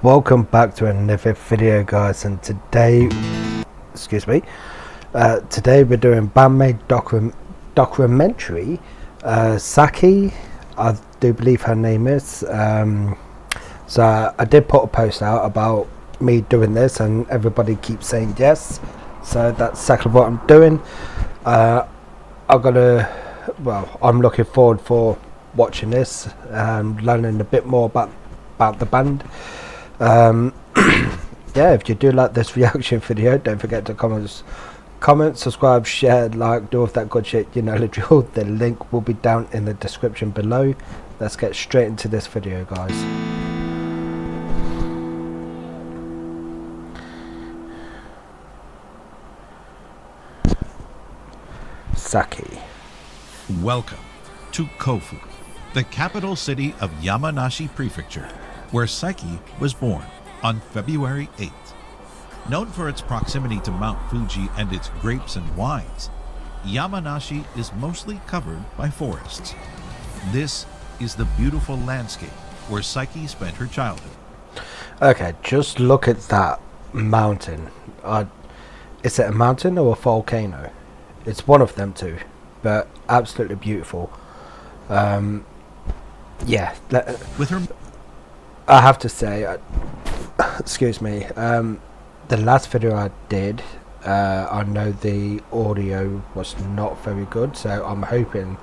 Welcome back to another video, guys, and today today we're doing BandMAID documentary. SAIKI, I do believe her name is. So I did put a post out about me doing this and everybody keeps saying yes, so that's exactly what I'm doing. I'm looking forward for watching this and learning a bit more about the band. Yeah, if you do like this reaction video, don't forget to comment, subscribe, share, like, do all of that good shit, you know the drill. The link will be down in the description below. Let's get straight into this video, guys. SAIKI. Welcome to Kofu, the capital city of Yamanashi Prefecture, where SAIKI was born on February 8th. Known for its proximity to Mount Fuji and its grapes and wines, Yamanashi is mostly covered by forests. This is the beautiful landscape where SAIKI spent her childhood. Okay, just look at that mountain. Is it a mountain or a volcano? It's one of them two, but absolutely beautiful. Yeah, With her, I have to say, excuse me, the last video I did, I know the audio was not very good, so I'm hoping,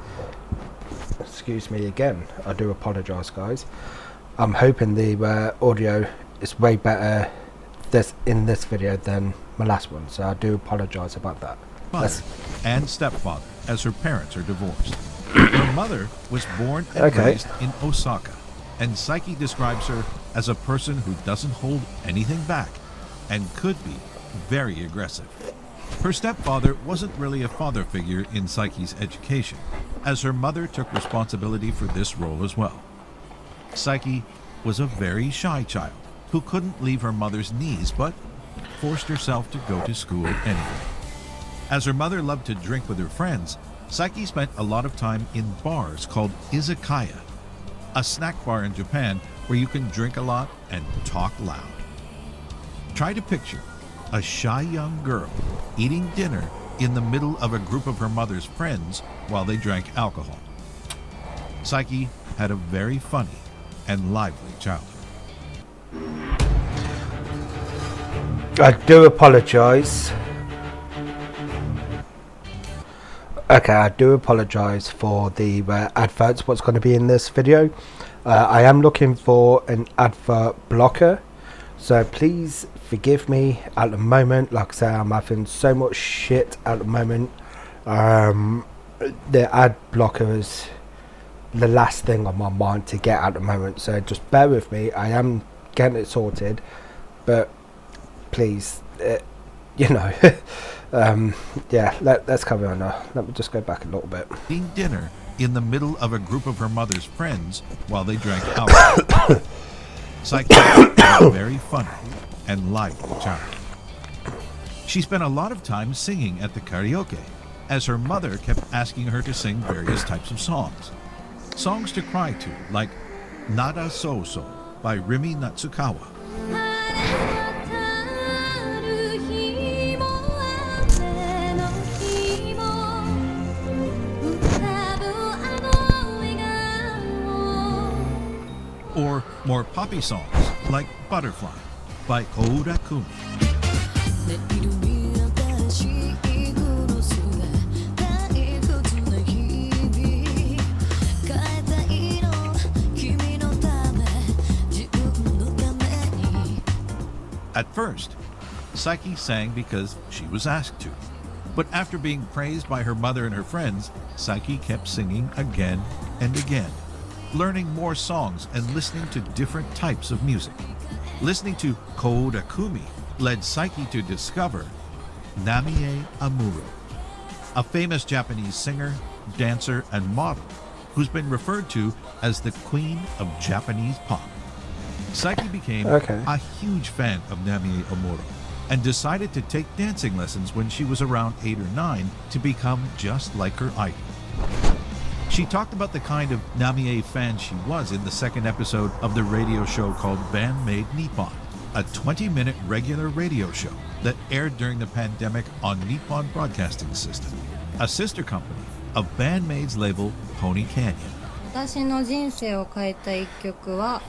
excuse me again, I do apologise, guys. I'm hoping the audio is way better in this video than my last one, so I do apologise about that. father and stepfather, as her parents are divorced. Her mother was born and raised in Osaka, and SAIKI describes her as a person who doesn't hold anything back and could be very aggressive. Her stepfather wasn't really a father figure in SAIKI's education, as her mother took responsibility for this role as well. SAIKI was a very shy child who couldn't leave her mother's knees but forced herself to go to school anyway. As her mother loved to drink with her friends, SAIKI spent a lot of time in bars called izakaya, a snack bar in Japan where you can drink a lot and talk loud. Try to picture a shy young girl eating dinner in the middle of a group of her mother's friends while they drank alcohol. SAIKI had a very funny and lively childhood. I do apologise. Okay, I do apologise for the adverts, what's going to be in this video. I am looking for an advert blocker, so please forgive me at the moment. Like I say, I'm having so much shit at the moment. The ad blocker is the last thing on my mind to get at the moment, so just bear with me. I am getting it sorted, but please, you know. Yeah, let's carry on now. Let me just go back a little bit. Eating dinner in the middle of a group of her mother's friends while they drank alcohol. SAIKI had a very funny and lively childhood. She spent a lot of time singing at the karaoke, as her mother kept asking her to sing various types of songs. Songs to cry to, like Nada So So by Rimi Natsukawa. Or more poppy songs like Butterfly by Oda Kumi. At first, SAIKI sang because she was asked to. But after being praised by her mother and her friends, SAIKI kept singing again and again, learning more songs and listening to different types of music. Listening to Koda Kumi led SAIKI to discover Namie Amuro, a famous Japanese singer, dancer, and model who's been referred to as the queen of Japanese pop. SAIKI became a huge fan of Namie Amuro and decided to take dancing lessons when she was around 8 or 9 to become just like her idol. She talked about the kind of Namie fan she was in the second episode of the radio show called MAID Nippon, a 20-minute regular radio show that aired during the pandemic on Nippon Broadcasting System, a sister company of MAID's label Pony Canyon. 私の人生を変えた一曲は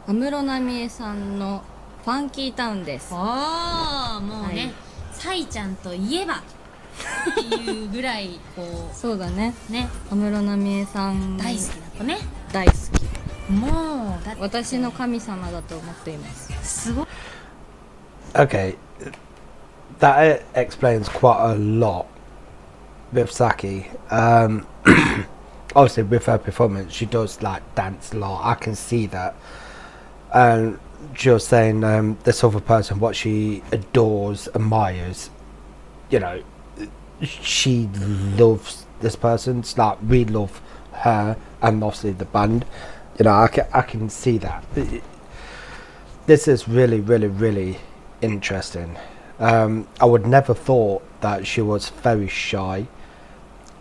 安室奈美恵さんのファンキータウンです。もうね、サイちゃんといえばっていうぐらいこうそうだね。ね、安室奈美恵さん大好きだとね。大好き。もうだって私の神様だと思っています。すごい。 Okay, that explains quite a lot with Saki. Obviously, with her performance, she does like dance a lot. I can see that. And she was saying this other person, what she adores, admires, you know, she loves this person. It's like we love her and obviously the band. You know, I can see that. This is really, really, really interesting. I would never thought that she was very shy,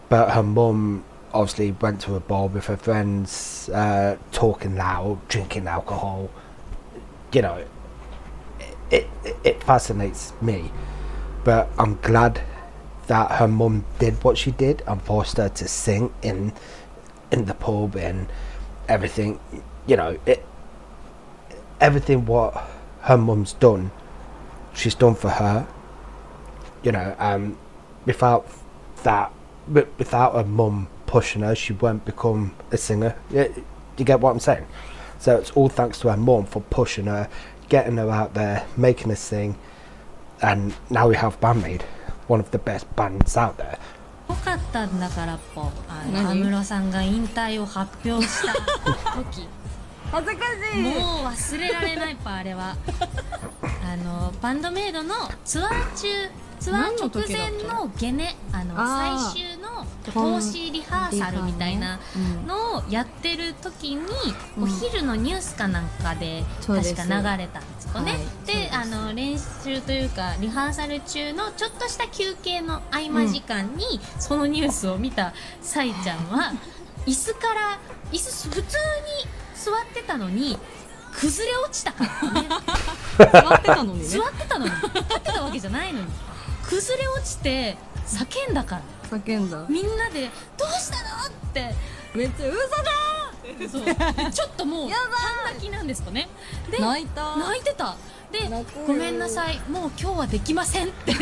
but her mum obviously went to a bar with her friends, talking loud, drinking alcohol. You know, it fascinates me, but I'm glad that her mum did what she did and forced her to sing in the pub and everything. You know, everything what her mum's done, she's done for her. You know, without that, without her mum pushing her, she won't become a singer. You get what I'm saying? So it's all thanks to her mum for pushing her, getting her out there, making her sing, and now we have MAID, one of the best bands out there. よかったんだから安何室さんが引退を発表した時恥ずかしい。もう忘れられないあれはバンドメイドのツアー直前のゲネ最終の投資リハーサルみたいなのをやってる時に、お昼のニュースかなんかで確か流れたんですよね。で練習というかリハーサル中のちょっとした休憩の合間時間に、そのニュースを見たサイちゃんは椅子普通に座ってたのに崩れ落ちたからね。座ってたのにね。座ってたのに立ってたわけじゃないのに崩れ落ちて叫んだから。叫んだ。みんなでどうしたのってめっちゃ嘘だそうでちょったもう半泣きなんですかね。で泣いた。泣いてた。で泣こうよごめんなさいもう今日はできませんってやっ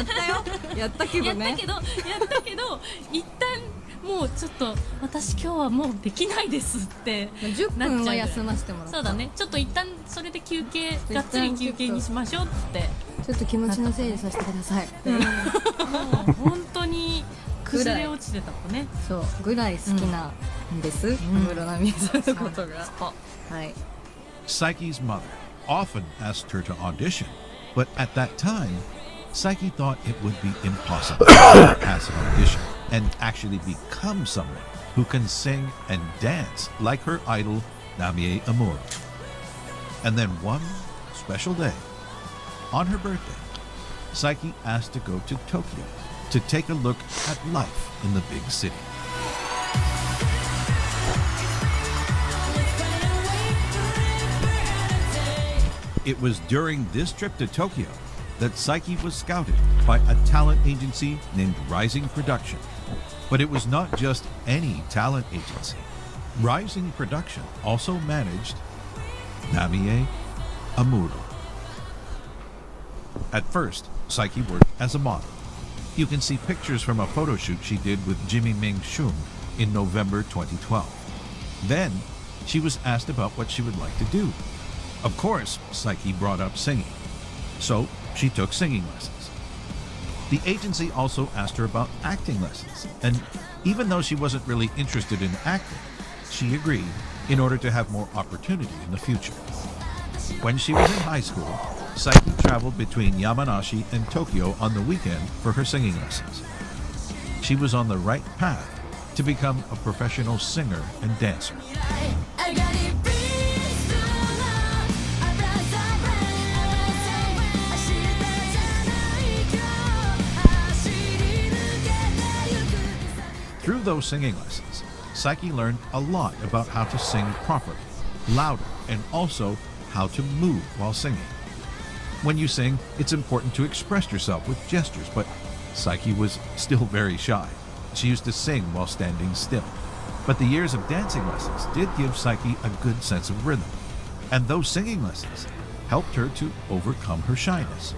たよ。やった気分ね。やったけど一旦もうちょっと私今日はもうできないですって10分は休ませてもらった。そうだね。ちょっと一旦それで休憩がっつり休憩にしましょうってちょっと気持ちの整理させてください。もう本当に崩れ落ちてた子ね。そうぐらい好きなんです。安室奈美恵さんのことが。はい。 Saiki's mother often asked her to audition, but at that time, Saiki thought it would be impossible to pass an audition and actually become someone who can sing and dance like her idol Namie Amuro. And then one special day, on her birthday, Saiki asked to go to Tokyo to take a look at life in the big city. It was during this trip to Tokyo that Saiki was scouted by a talent agency named Rising Production. But it was not just any talent agency. Rising Production also managed Namie Amuro. At first, Saiki worked as a model. You can see pictures from a photo shoot she did with Jimmy Ming Shung in November 2012. Then, she was asked about what she would like to do. Of course, Saiki brought up singing. So, she took singing lessons. The agency also asked her about acting lessons, and even though she wasn't really interested in acting, she agreed in order to have more opportunity in the future. When she was in high school, Saiki traveled between Yamanashi and Tokyo on the weekend for her singing lessons. She was on the right path to become a professional singer and dancer. Through those singing lessons, Saiki learned a lot about how to sing properly, louder, and also how to move while singing. When you sing, it's important to express yourself with gestures, but Saiki was still very shy. She used to sing while standing still. But the years of dancing lessons did give Saiki a good sense of rhythm, and those singing lessons helped her to overcome her shyness.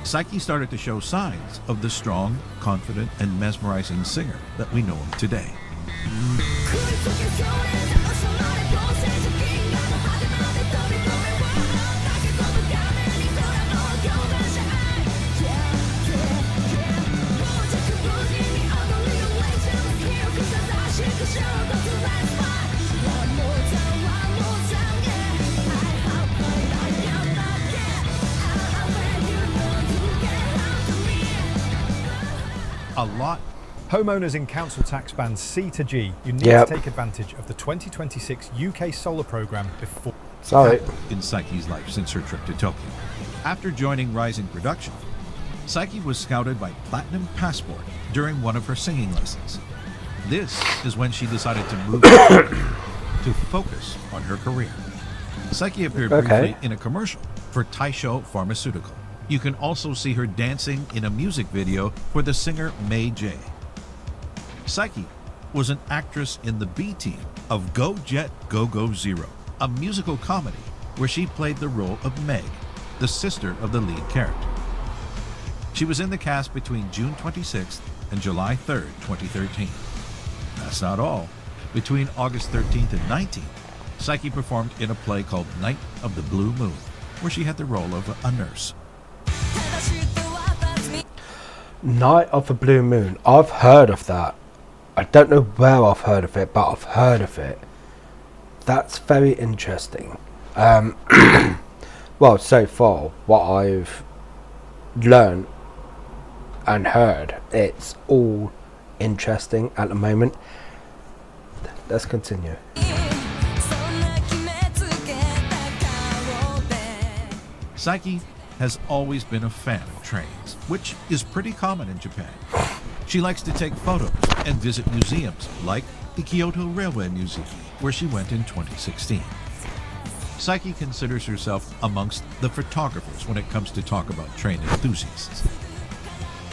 Saiki started to show signs of the strong, confident, and mesmerizing singer that we know of today. A lot. Homeowners in council tax bands C to G, you need to take advantage of the 2026 UK solar programme before. Sorry. In Saiki's life since her trip to Tokyo. After joining Rising Production, Saiki was scouted by Platinum Passport during one of her singing lessons. This is when she decided to move to focus on her career. Saiki appeared briefly in a commercial for Taisho Pharmaceutical. You can also see her dancing in a music video for the singer MAID. Saiki was an actress in the B team of Go Jet Go Go Zero, a musical comedy where she played the role of Meg, the sister of the lead character. She was in the cast between June 26th and July 3rd, 2013. That's not all. Between August 13th and 19th, Saiki performed in a play called Night of the Blue Moon, where she had the role of a nurse. Night of the Blue Moon. I've heard of that. I don't know where I've heard of it, but I've heard of it. That's very interesting. Well, so far, what I've learned and heard, it's all interesting at the moment. Let's continue. Saiki has always been a fan of trains, which is pretty common in Japan. She likes to take photos and visit museums like the Kyoto Railway Museum, where she went in 2016. Saiki considers herself amongst the photographers when it comes to talk about train enthusiasts.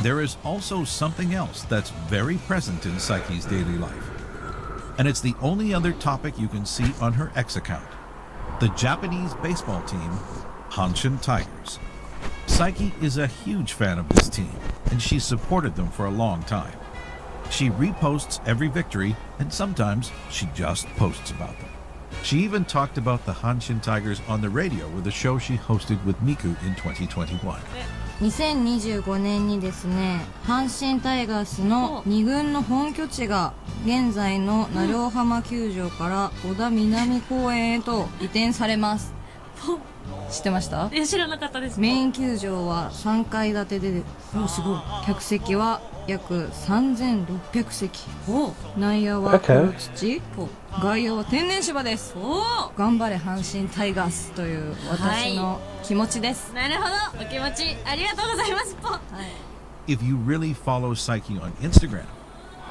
There is also something else that's very present in Saiki's daily life, and it's the only other topic you can see on her X account: the Japanese baseball team, Hanshin Tigers. Saiki is a huge fan of this team, and she's supported them for a long time. She reposts every victory, and sometimes she just posts about them. She even talked about the Hanshin Tigers on the radio with a show she hosted with Miku in 2021. 2025年にですね、阪神タイガースの2軍の本拠地が現在の鳴尾浜球場から小田南公園へと移転されます。知ってました？いや、知らなかったです。メイン球場は3階建てで、すごい。客席は約3600席。内野は黒土、外野は天然芝です。頑張れ阪神タイガースという私の気持ちです。なるほど、お気持ちありがとうございます。If you really follow Saiki on Instagram,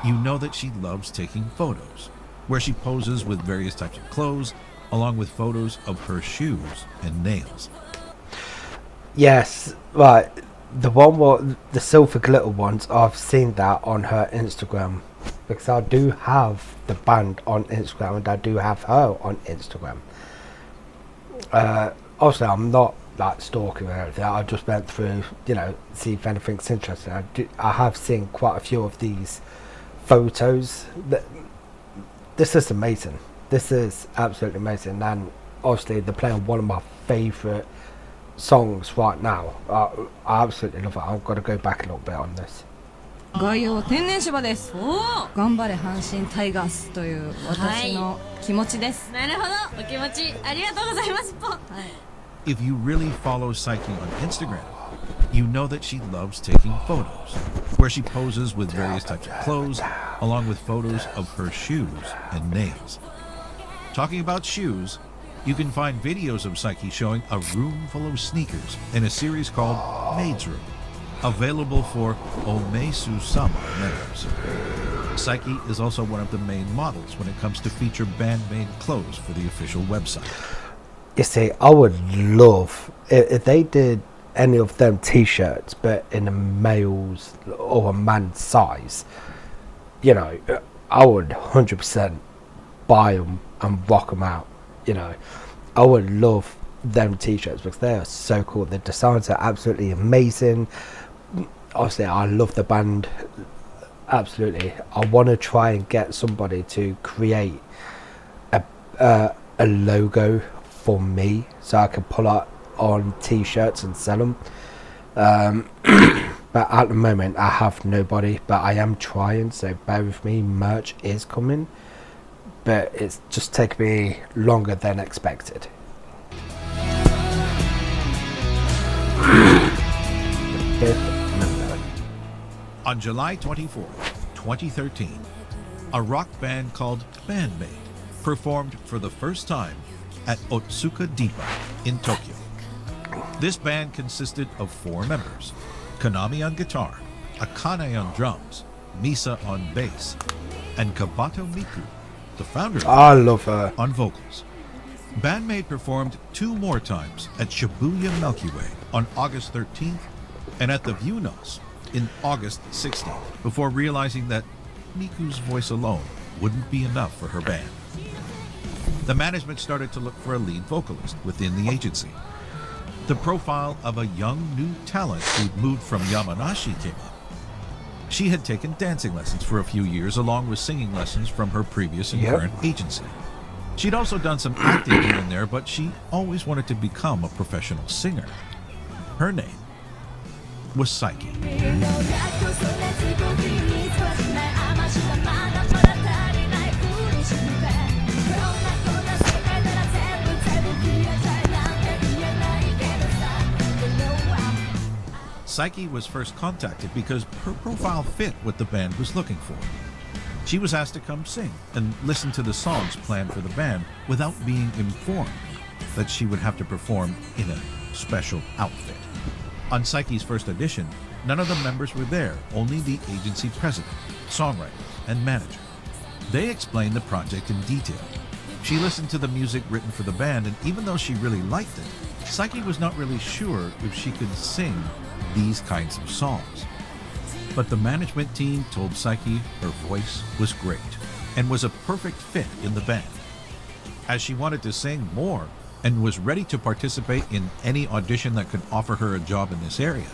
you know that she loves taking photos, where she poses with various types of clothes, along with photos of her shoes and nails. Yes, right. The one with the silver glitter ones, I've seen that on her Instagram. Because I do have the band on Instagram and I do have her on Instagram. Also, I'm not like stalking or anything. I just went through, see if anything's interesting. I have seen quite a few of these photos. This is amazing. This is absolutely amazing, and obviously they're playing one of my favourite songs right now. I absolutely love it. I've got to go back a little bit on this. 外野は天然芝です。頑張れ阪神タイガースという私の気持ちです。なるほど、お気持ちありがとうございます。If you really follow Saiki on Instagram, you know that she loves taking photos, where she poses with various types of clothes, along with photos of her shoes and nails. Talking about shoes, you can find videos of Saiki showing a room full of sneakers in a series called MAID's Room, available for Omeisu-sama members. SAIKI is also one of the main models when it comes to feature band-made clothes for the official website. You see, I would love if they did any of them t-shirts, but in a male's or a man's size. You know, I would 100% buy them and rock them out. You know, I would love them t-shirts because they are so cool. The designs are absolutely amazing. Obviously, I love the band. Absolutely, I want to try and get somebody to create a logo for me so I can pull out on t-shirts and sell them. But at the moment I have nobody, but I am trying, so bear with me. Merch is coming, but it's just taken me longer than expected. On July 24, 2013, a rock band called BandMaid performed for the first time at Otsuka Depot in Tokyo. This band consisted of 4 members: Konami on guitar, Akane on drums, Misa on bass, and Kabato Miku, the founder I love her, on vocals. BandMaid performed 2 more times at Shibuya Milky Way on August 13th and at the Vunos in August 16th, before realizing that Miku's voice alone wouldn't be enough for her band. The management started to look for a lead vocalist within the agency. The profile of a young new talent who'd moved from Yamanashi came up. She had taken dancing lessons for a few years along with singing lessons from her previous and current agency. She'd also done some acting here and there, but she always wanted to become a professional singer. Her name was SAIKI. SAIKI was first contacted because her profile fit what the band was looking for. She was asked to come sing and listen to the songs planned for the band without being informed that she would have to perform in a special outfit. On SAIKI's first audition, none of the members were there, only the agency president, songwriter, and manager. They explained the project in detail. She listened to the music written for the band, and even though she really liked it, SAIKI was not really sure if she could sing these kinds of songs. But the management team told SAIKI her voice was great and was a perfect fit in the band. As she wanted to sing more and was ready to participate in any audition that could offer her a job in this area,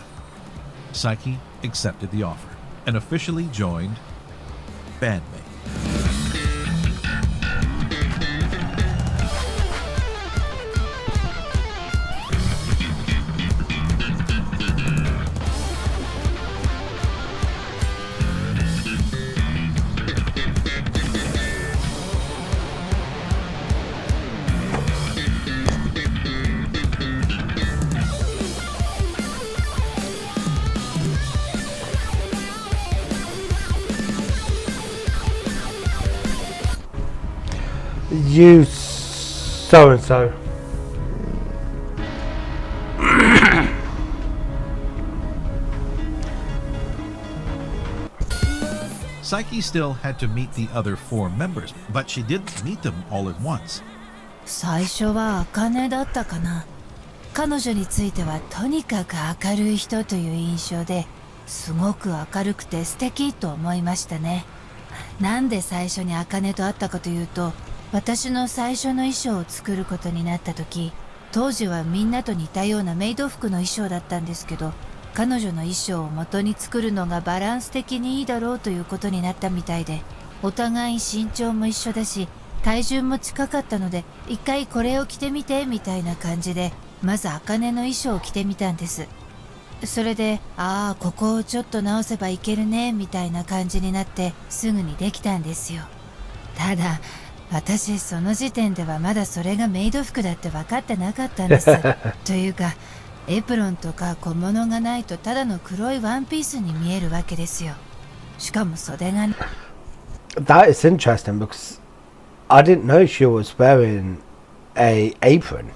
SAIKI accepted the offer and officially joined BandMaid. You so and so. SAIKI still had to meet the other 4 members, but she didn't meet them all at once. 最初は茜だったかな。彼女についてはとにかく明るい人という印象で、すごく明るくて素敵と思いましたね。なんで最初に茜と会ったかというと、私の最初の衣装を作ることになった時、当時はみんなと似たようなメイド服の衣装だったんですけど、彼女の衣装を元に作るのがバランス的にいいだろうということになったみたいで、お互い身長も一緒だし体重も近かったので、一回これを着てみてみたいな感じで、まず茜の衣装を着てみたんです。それで、ああここをちょっと直せばいけるねみたいな感じになってすぐにできたんですよ。ただ私その時点ではまだそれがメイド服だって分かってなかったんです。というかエプロンとか小物がないとただの黒いワンピースに見えるわけですよ。しかも袖が。That is interesting because I didn't know she was wearing a apron.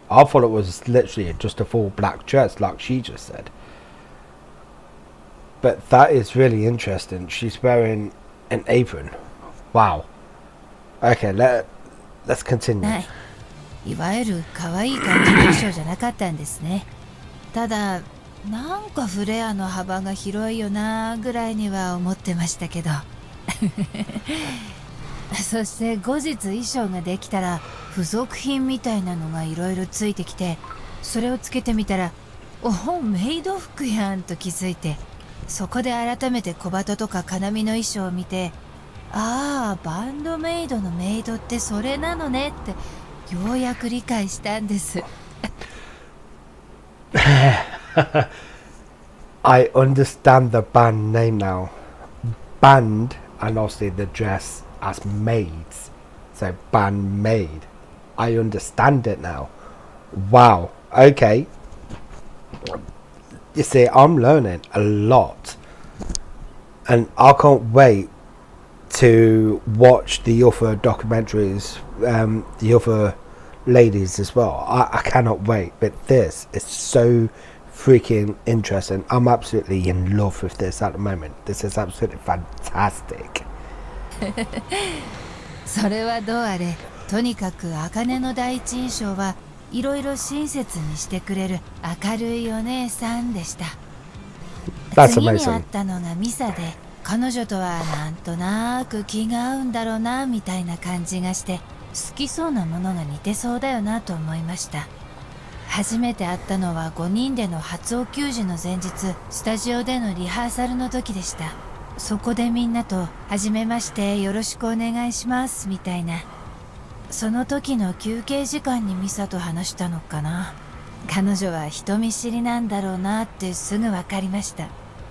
I thought it was literally just a full black dress like she just said. But that is really interesting. She's wearing An apron. Wow. Okay, let's continue. ない。いわゆる可愛い感じの衣装じゃなかったんですね。ただ、なんかフレアの幅が広いよなぐらいには思ってましたけど。そして後日衣装ができたら付属品みたいなのがいろいろついてきて、それをつけてみたら、おお、メイド服やんと気づいて、そこで改めて小鳩とか金見の衣装を見て、ああ、バンドメイドのメイドってそれなのねってようやく理解したんです。I understand the band name now. Band, and obviously the dress as maids. So band maid. I understand it now. Wow. Okay. You see, I'm learning a lot. And I can't wait to watch the other documentaries, the other ladies as well. I cannot wait. But this is so freaking interesting. I'm absolutely in love with this at the moment. This is absolutely fantastic. それはどうあれ、とにかく茜の第一印象はいろいろ親切にしてくれる明るいお姉さんでした。次に会ったのがミサで、彼女とはなんとなく気が合うんだろうなみたいな感じがして、好きそうなものが似てそうだよなと思いました。初めて会ったのは5人での初お給仕の前日、スタジオでのリハーサルの時でした。そこでみんなと「はじめましてよろしくお願いします」みたいな。その時の休憩時間にミサと話したのかな。彼女は人見知りなんだろうなってすぐ分かりました。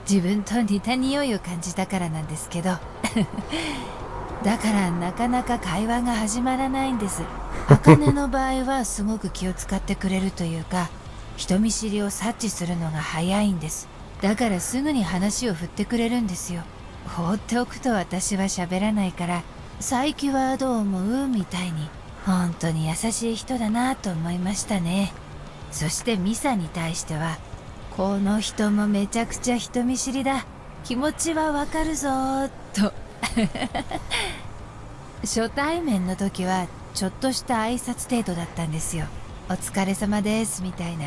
自分と似た匂いを感じたからなんですけどだからなかなか会話が始まらないんです。茜の場合はすごく気を使ってくれるというか、人見知りを察知するのが早いんです。だからすぐに話を振ってくれるんですよ。放っておくと私は喋らないから、最近はどう思うみたいに、本当に優しい人だなと思いましたね。そしてミサに対しては、この人もめちゃくちゃ人見知りだ、気持ちはわかるぞーと初対面の時はちょっとした挨拶程度だったんですよ。お疲れ様ですみたいな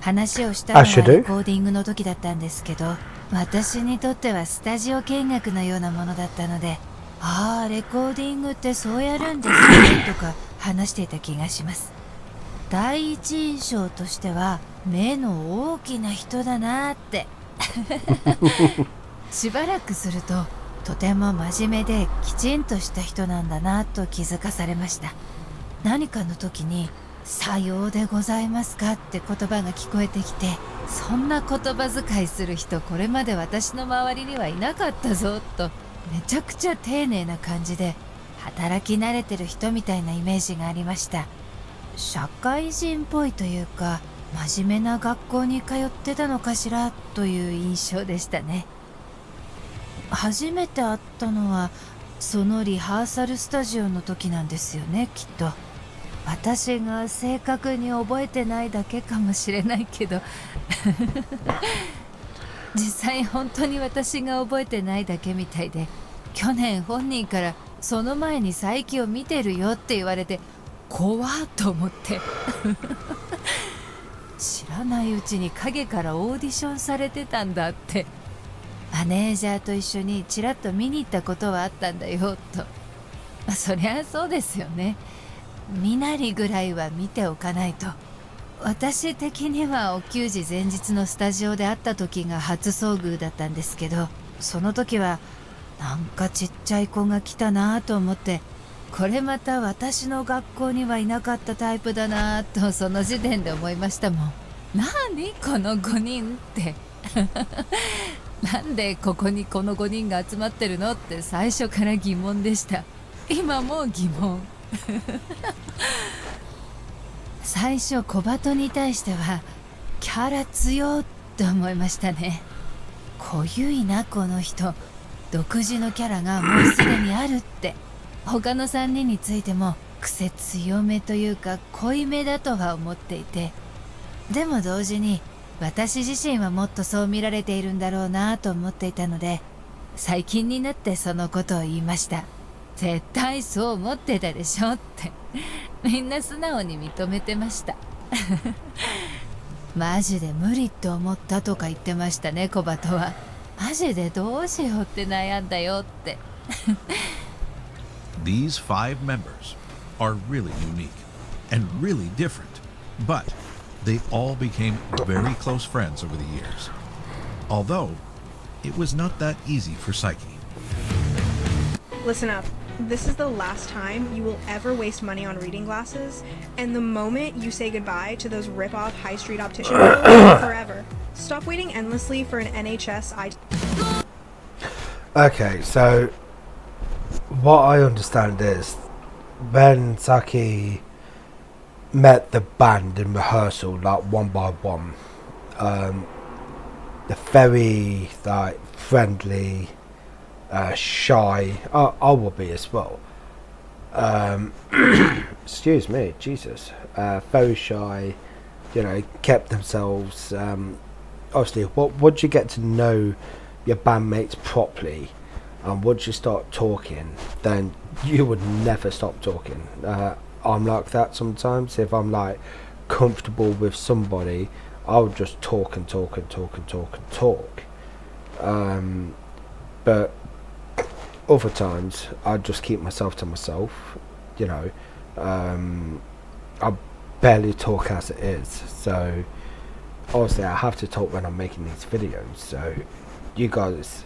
話をしたのがレコーディングの時だったんですけど、私にとってはスタジオ見学のようなものだったので、ああレコーディングってそうやるんですねとか話していた気がします。第一印象としては目の大きな人だなってしばらくするととても真面目できちんとした人なんだなと気づかされました。何かの時にさようでございますかって言葉が聞こえてきて、そんな言葉遣いする人これまで私の周りにはいなかったぞと、めちゃくちゃ丁寧な感じで働き慣れてる人みたいなイメージがありました。社会人っぽいというか、真面目な学校に通ってたのかしらという印象でしたね。初めて会ったのはそのリハーサルスタジオの時なんですよね、きっと。私が正確に覚えてないだけかもしれないけど実際本当に私が覚えてないだけみたいで、去年本人からその前に佐伯を見てるよって言われて怖っと思って知らないうちに影からオーディションされてたんだって。マネージャーと一緒にちらっと見に行ったことはあったんだよと。そりゃそうですよね。身なりぐらいは見ておかないと。私的にはお給仕前日のスタジオで会った時が初遭遇だったんですけど、その時はなんかちっちゃい子が来たなと思って、これまた私の学校にはいなかったタイプだなとその時点で思いましたもん。何この5人ってなんでここにこの5人が集まってるのって最初から疑問でした。今も疑問最初小鳩に対してはキャラ強って思いましたね。濃ゆいなこの人、独自のキャラがもうすでにあるって。他の3人についても癖強めというか濃いめだとは思っていて、でも同時に私自身はもっとそう見られているんだろうなと思っていたので、最近になってそのことを言いました。絶対そう思ってたでしょって。みんな素直に認めてました。マジで無理って思ったとか言ってましたね、コバトは。マジでどうしようって悩んだよって。These 5 members are really unique and really different, but they all became very close friends over the years. Although, it was not that easy for Saiki. Listen up. This is the last time you will ever waste money on reading glasses, and the moment you say goodbye to those rip-off high street optician bills forever. Stop waiting endlessly for an NHS eye. Okay, so what I understand is when Saki met the band in rehearsal, like one by one, the very like friendly, shy, I will be as well. Excuse me, Jesus. Very shy, you know, kept themselves. Obviously, once you get to know your bandmates properly, and once you start talking, then you would never stop talking. I'm like that sometimes. If I'm like comfortable with somebody, I'll just talk and talk and talk and talk and talk. But other times I just keep myself to myself, you know. I barely talk as it is, so obviously I have to talk when I'm making these videos, so you guys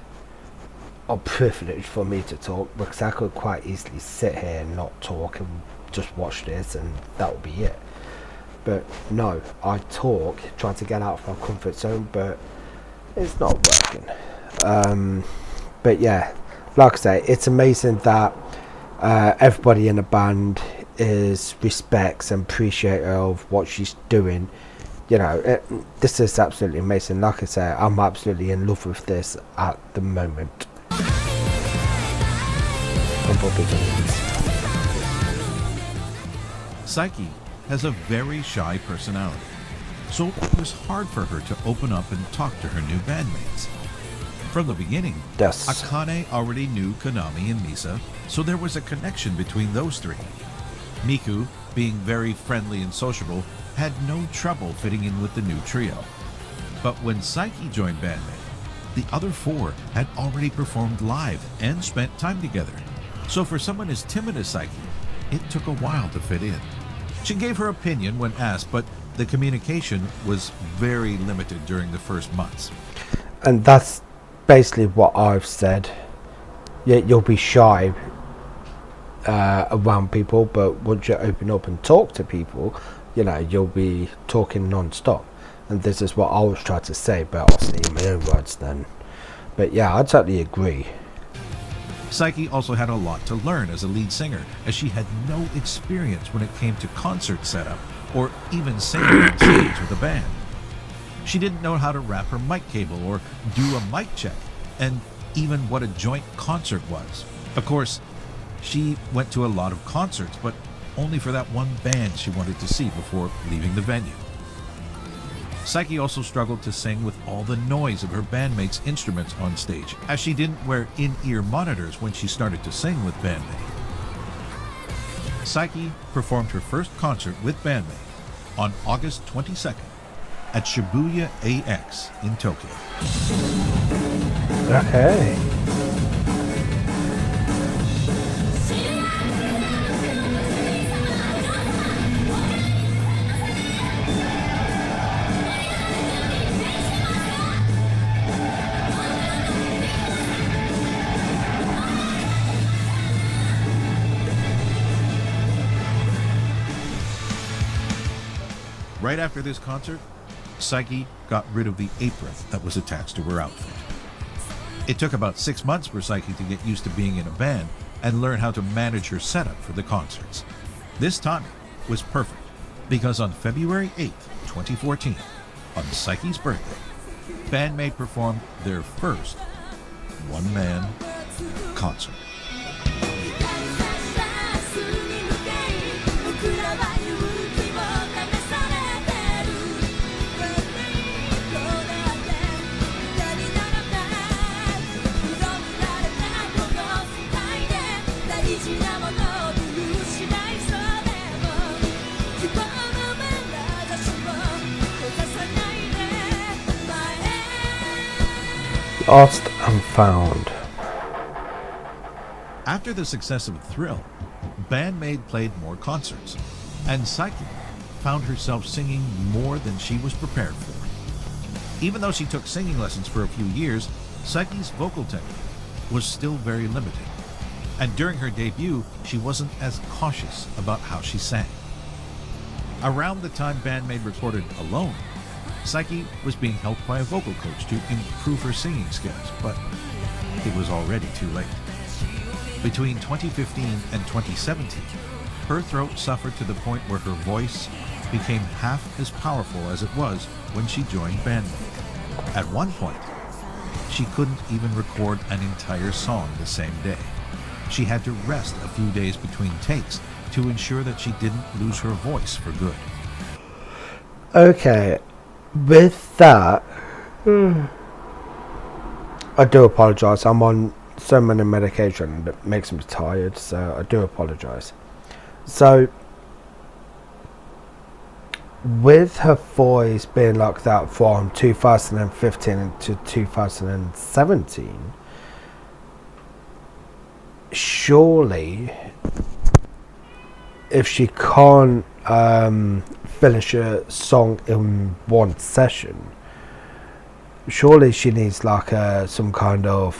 are privileged for me to talk, because I could quite easily sit here and not talk and just watch this and that would be it. But no, I talk, try to get out of my comfort zone, but it's not working. But yeah, like I say, it's amazing that everybody in the band respects and appreciative of what she's doing. You know, this is absolutely amazing. Like I say, I'm absolutely in love with this at the moment. Saiki has a very shy personality, so it was hard for her to open up and talk to her new bandmates. From the beginning, Yes. Akane already knew Konami and Misa, so there was a connection between those three. Miku, being very friendly and sociable, had no trouble fitting in with the new trio. But when Saiki joined bandmate, the other 4 had already performed live and spent time together. So for someone as timid as Saiki, it took a while to fit in. She gave her opinion when asked, but the communication was very limited during the first months. And that's basically what I've said. Yeah, you'll be shy around people, but once you open up and talk to people, you know, you'll be talking non-stop. And this is what I was trying to say, but obviously in my own words then. But yeah, I totally agree. Saiki also had a lot to learn as a lead singer, as she had no experience when it came to concert setup or even singing on stage with a band. She didn't know how to wrap her mic cable or do a mic check, and even what a joint concert was. Of course, she went to a lot of concerts, but only for that one band she wanted to see before leaving the venue. Saiki also struggled to sing with all the noise of her bandmates' instruments on stage, as she didn't wear in-ear monitors when she started to sing with bandmate. Saiki performed her first concert with bandmate on August 22nd at Shibuya AX in Tokyo. Okay. Right after this concert, Saiki got rid of the apron that was attached to her outfit. It took about 6 months for Saiki to get used to being in a band and learn how to manage her setup for the concerts. This timing was perfect, because on February 8th, 2014, on Saiki's birthday, bandmate performed their first one-man concert. Lost and found. After the success of Thrill, BandMaid played more concerts, and SAIKI found herself singing more than she was prepared for. Even though she took singing lessons for a few years, SAIKI's vocal technique was still very limited. And during her debut, she wasn't as cautious about how she sang. Around the time BandMaid recorded Alone, SAIKI was being helped by a vocal coach to improve her singing skills, but it was already too late. Between 2015 and 2017, her throat suffered to the point where her voice became half as powerful as it was when she joined BandMaid. At one point, she couldn't even record an entire song the same day. She had to rest a few days between takes to ensure that she didn't lose her voice for good. Okay, with that, I do apologise. I'm on so many medication that makes me tired, so I do apologise. So, with her voice being like that from 2015 to 2017, surely if she can't finish a song in one session, surely she needs like some kind of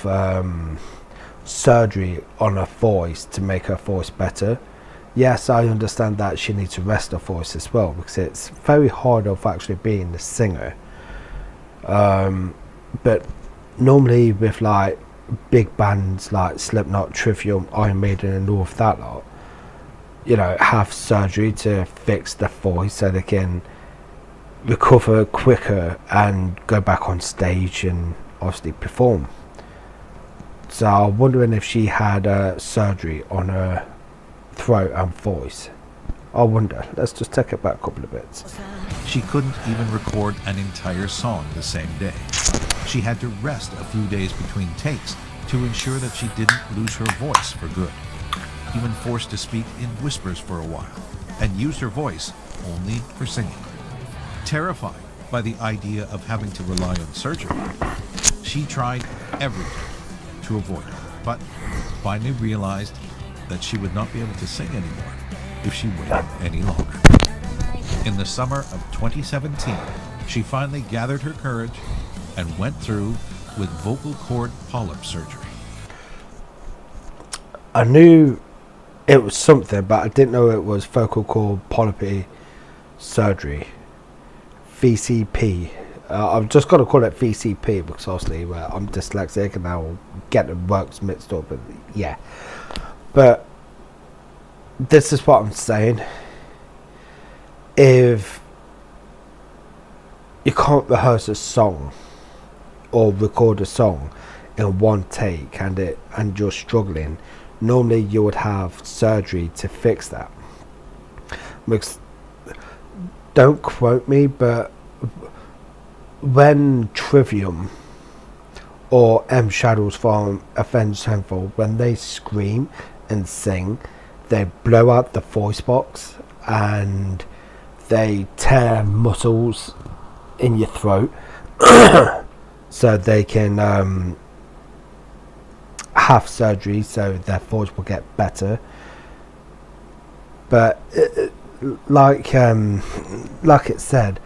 surgery on her voice to make her voice better. Yes, I understand that she needs to rest her voice as well, because it's very hard of actually being the singer. But normally with like big bands like Slipknot, Trivium, Iron Maiden and all of that lot, you know, have surgery to fix the voice so they can recover quicker and go back on stage and obviously perform. So I'm wondering if she had surgery on her throat and voice. I wonder. Let's just take it back a couple of bits. She couldn't even record an entire song the same day. She had to rest a few days between takes to ensure that she didn't lose her voice for good. Even forced to speak in whispers for a while and use her voice only for singing. Terrified by the idea of having to rely on surgery, she tried everything to avoid it, but finally realized that she would not be able to sing anymore if she waited any longer. In the summer of 2017, she finally gathered her courage and went through with vocal cord polyp surgery. I knew it was something, but I didn't know it was vocal cord polyp surgery. VCP. I've just got to call it VCP because obviously I'm dyslexic and I'll get the words mixed up. But yeah. But this is what I'm saying. If you can't rehearse a song or record a song in one take and you're struggling, normally you would have surgery to fix that. Because, don't quote me, but when Trivium or M Shadows from Avenged Sevenfold, when they scream and sing, they blow out the voice box and they tear muscles in your throat so they can have surgery so their voice will get better. But like it said,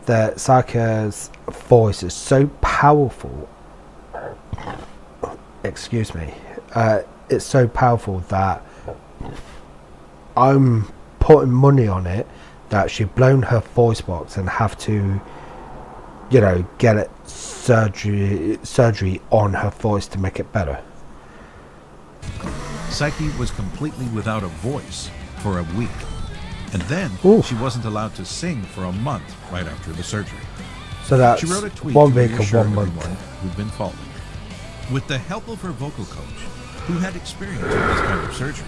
that SAIKI's voice is so powerful. Excuse me. It's so powerful that I'm putting money on it that she's blown her voice box and have to, you know, get it surgery on her voice to make it better. SAIKI was completely without a voice for a week. And then she wasn't allowed to sing for a month right after the surgery. So that's she wrote a tweet 1 to week and reassure 1 month. everyone who'd been following. With the help of her vocal coach, who had experience with this kind of surgery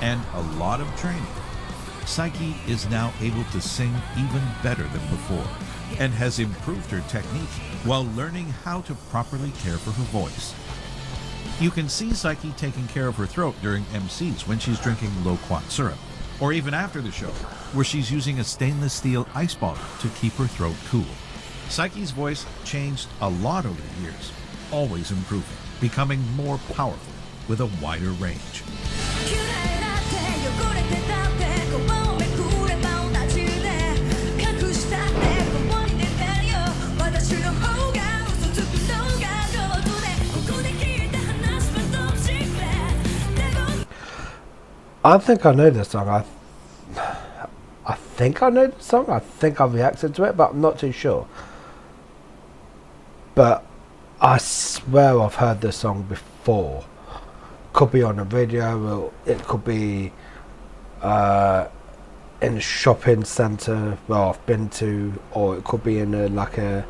and a lot of training, SAIKI is now able to sing even better than before and has improved her technique while learning how to properly care for her voice. You can see SAIKI taking care of her throat during MCs when she's drinking loquat syrup, or even after the show, where she's using a stainless steel ice bottle to keep her throat cool. SAIKI's voice changed a lot over the years, always improving, becoming more powerful with a wider range. I think I know this song. I think I know the song. I think I've reacted to it, but I'm not too sure. But I swear I've heard this song before. Could be on a video, or it could be in a shopping centre where I've been to, or it could be in a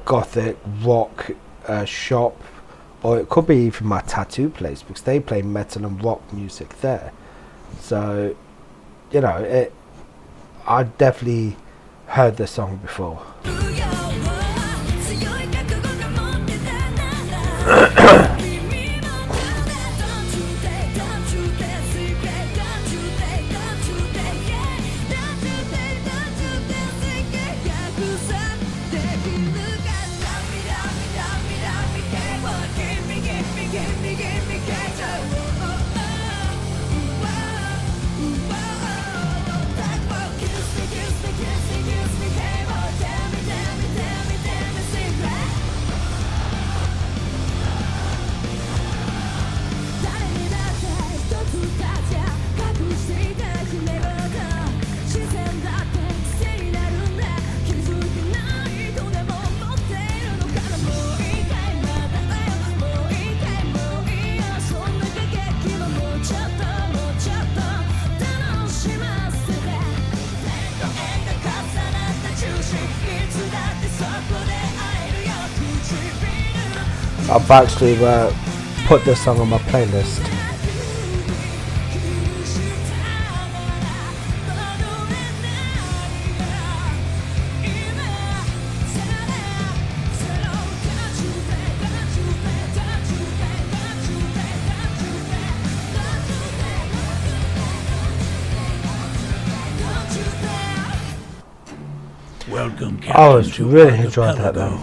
gothic rock shop, or it could be even my tattoo place, because they play metal and rock music there. So, you know, I definitely heard this song before. I've actually put this song on my playlist. Welcome, Captain. I was really enjoying that though.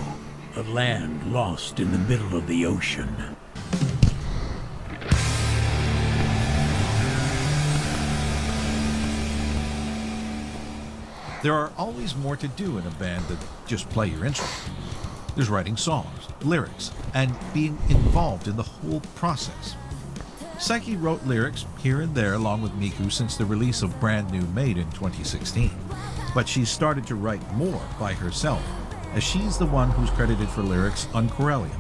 A land lost in the middle of the ocean. There are always more to do in a band than just play your instrument. There's writing songs, lyrics, and being involved in the whole process. SAIKI wrote lyrics here and there along with Miku since the release of brand new MAID in 2016. But she's started to write more by herself, as she's the one who's credited for lyrics on Corellium.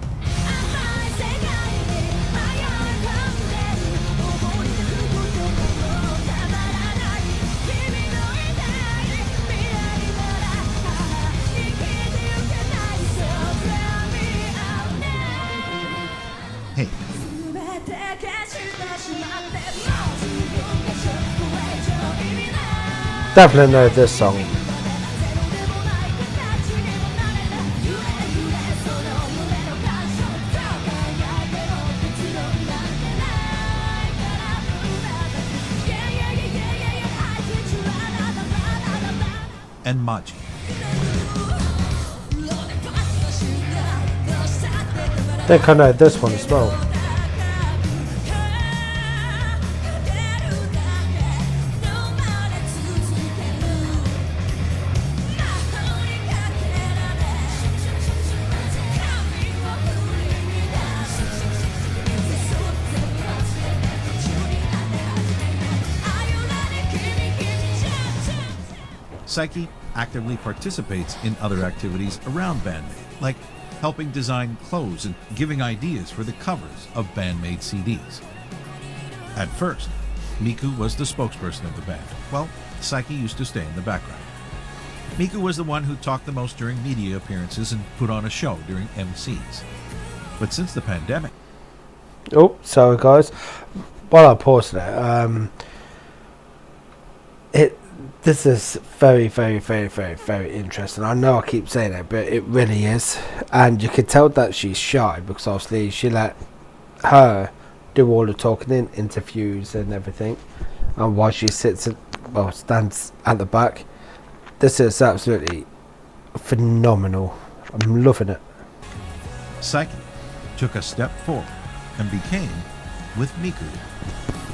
Hey. Definitely know this song. And Maji. I think I know this one as well. SAIKI actively participates in other activities around BandMaid, like helping design clothes and giving ideas for the covers of BandMaid CDs. At first, Miku was the spokesperson of the band, while SAIKI used to stay in the background. Miku was the one who talked the most during media appearances and put on a show during MCs. But since the pandemic... Oh, sorry guys. While I pause there, this is very, very, very, very, very interesting. I know I keep saying it, but it really is. And you can tell that she's shy, because obviously she let her do all the talking in interviews and everything. And while she stands at the back. This is absolutely phenomenal. I'm loving it. SAIKI took a step forward and became, with Miku,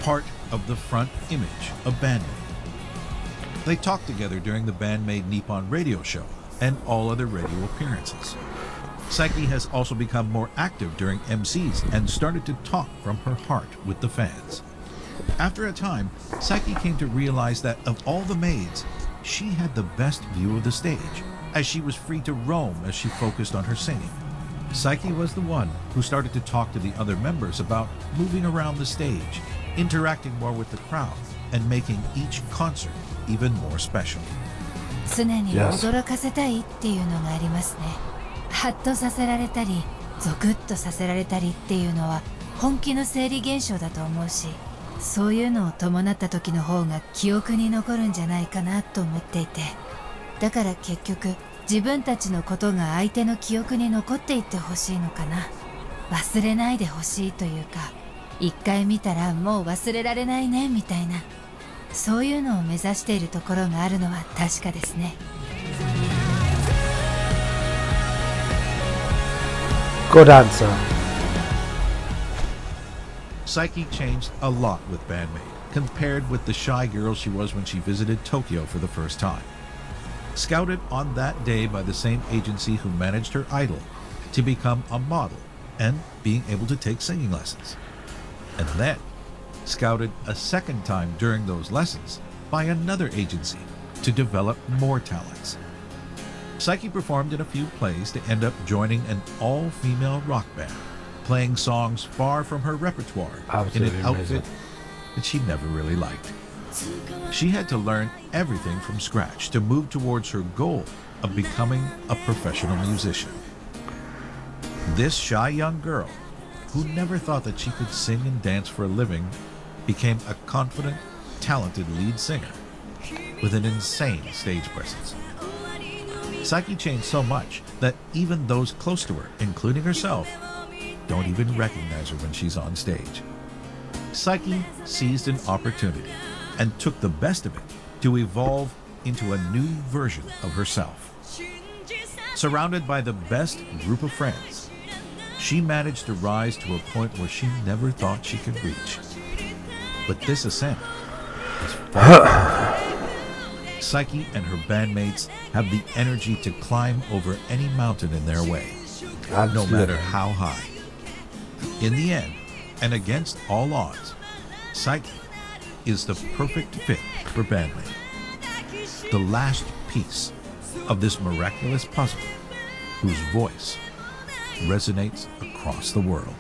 part of the front image of BandMaid. They talked together during the BandMaid Nippon radio show and all other radio appearances. SAIKI has also become more active during MCs and started to talk from her heart with the fans. After a time, SAIKI came to realize that of all the maids, she had the best view of the stage, as she was free to roam as she focused on her singing. SAIKI was the one who started to talk to the other members about moving around the stage, interacting more with the crowd, and making each concert even more special. 常に驚かせたいっていうのがありますね。ハッとさせられたり、ゾクッとさせられたりっていうのは本気の生理現象だと思うし、そういうのを伴った時の方が記憶に残るんじゃないかなと思っていて、だから結局自分たちのことが相手の記憶に残っていってほしいのかな。忘れないでほしいというか、一回見たらもう忘れられないねみたいな、そういうのを目指しているところがあるのは確かですね。Good answer. SAIKI changed a lot with BandMaid, compared with the shy girl she was when she visited Tokyo for the first time. Scouted on that day by the same agency who managed her idol to become a model and being able to take singing lessons. And then scouted a second time during those lessons by another agency to develop more talents. SAIKI performed in a few plays to end up joining an all-female rock band, playing songs far from her repertoire in an outfit that she never really liked. She had to learn everything from scratch to move towards her goal of becoming a professional musician. This shy young girl, who never thought that she could sing and dance for a living, became a confident, talented lead singer with an insane stage presence. SAIKI changed so much that even those close to her, including herself, don't even recognize her when she's on stage. SAIKI seized an opportunity and took the best of it to evolve into a new version of herself. Surrounded by the best group of friends, she managed to rise to a point where she never thought she could reach. But this ascent is far. SAIKI and her bandmates have the energy to climb over any mountain in their way, no matter how high. In the end, and against all odds, SAIKI is the perfect fit for BandMaid. The last piece of this miraculous puzzle whose voice resonates across the world.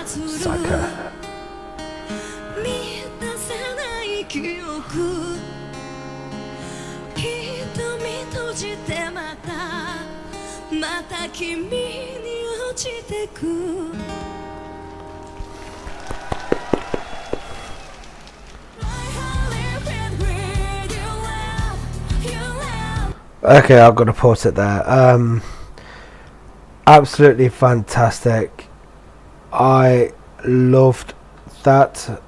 Sucker. また君に落ちてく Okay, I'm gonna pause it there. Absolutely fantastic. I loved that.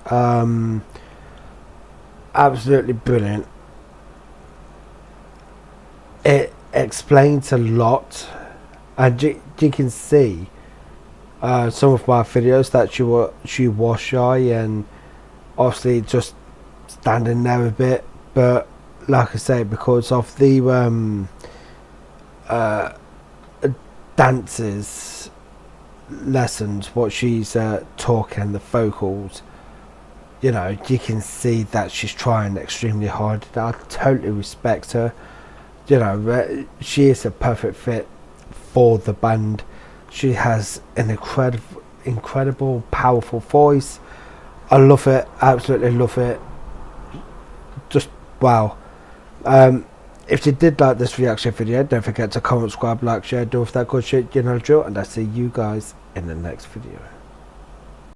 Absolutely brilliant. It explains a lot, and you can see some of my videos that she was shy and obviously just standing there a bit, but like I say, because of the dances lessons, what she's talking, the vocals, you know, you can see that she's trying extremely hard. I totally respect her. You know, she is a perfect fit for the band. She has an incredible, powerful voice. I love it, absolutely love it. Just wow. If you did like this reaction video, don't forget to comment, subscribe, like, share, do all that good shit, you know the drill, and I'll see you guys in the next video.